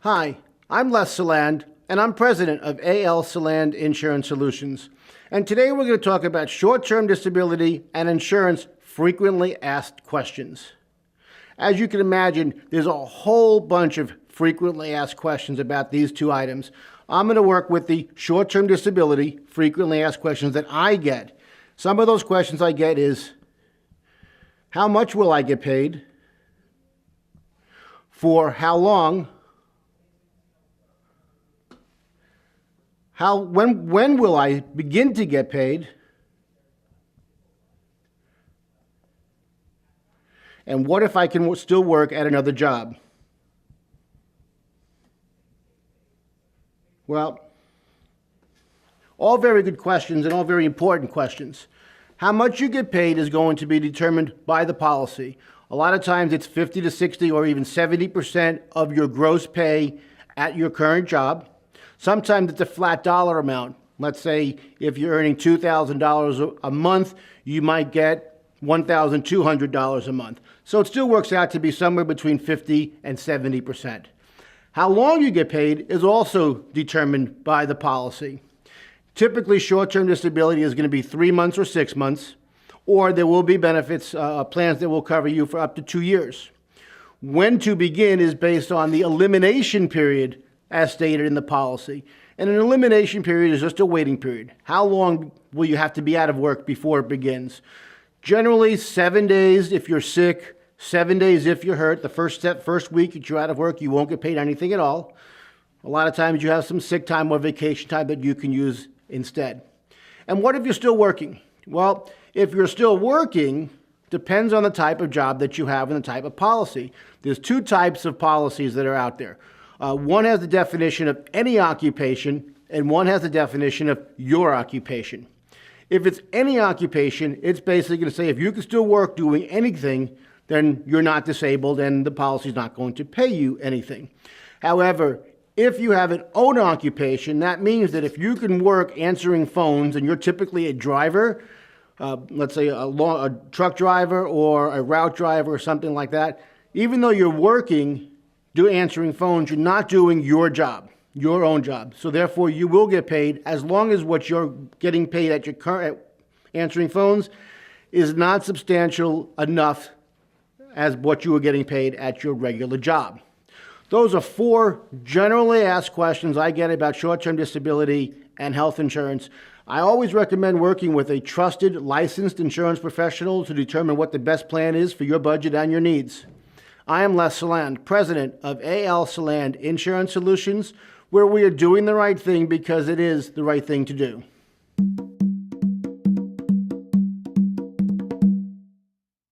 Hi, I'm Les Saland, and I'm president of Saland Insurance Solutions. And today we're going to talk about short-term disability and insurance frequently asked questions. As you can imagine, there's a whole bunch of frequently asked questions about these two items. I'm going to work with the short-term disability frequently asked questions that I get. Some of those questions I get is, how much will I get paid? For how long? When will I begin to get paid? And what if I can still work at another job? Well, all very good questions and all very important questions. How much you get paid is going to be determined by the policy. A lot of times it's 50 to 60 or even 70% of your gross pay at your current job. Sometimes it's a flat dollar amount. Let's say if you're earning $2,000 a month, you might get $1,200 a month. So it still works out to be somewhere between 50 and 70%. How long you get paid is also determined by the policy. Typically, short-term disability is going to be 3 months or 6 months, or there will be benefits, plans that will cover you for up to 2 years. When to begin is based on the elimination period as stated in the policy. And an elimination period is just a waiting period. How long will you have to be out of work before it begins? Generally, 7 days if you're sick, 7 days if you're hurt. The first week that you're out of work, you won't get paid anything at all. A lot of times you have some sick time or vacation time that you can use instead. And what if you're still working? Well, if you're still working, depends on the type of job that you have and the type of policy. There's two types of policies that are out there. One has the definition of any occupation, and one has the definition of your occupation. If it's any occupation, it's basically going to say if you can still work doing anything, then you're not disabled and the policy is not going to pay you anything. However, if you have an own occupation, that means that if you can work answering phones and you're typically a driver, let's say a truck driver or a route driver or something like that, even though you're working, answering phones, you're not doing your job, your own job. So therefore, you will get paid as long as what you're getting paid at your current answering phones is not substantial enough as what you were getting paid at your regular job. Those are 4 generally asked questions I get about short-term disability and health insurance. I always recommend working with a trusted, licensed insurance professional to determine what the best plan is for your budget and your needs. I am Les Saland, president of Saland Insurance Solutions, where we are doing the right thing because it is the right thing to do.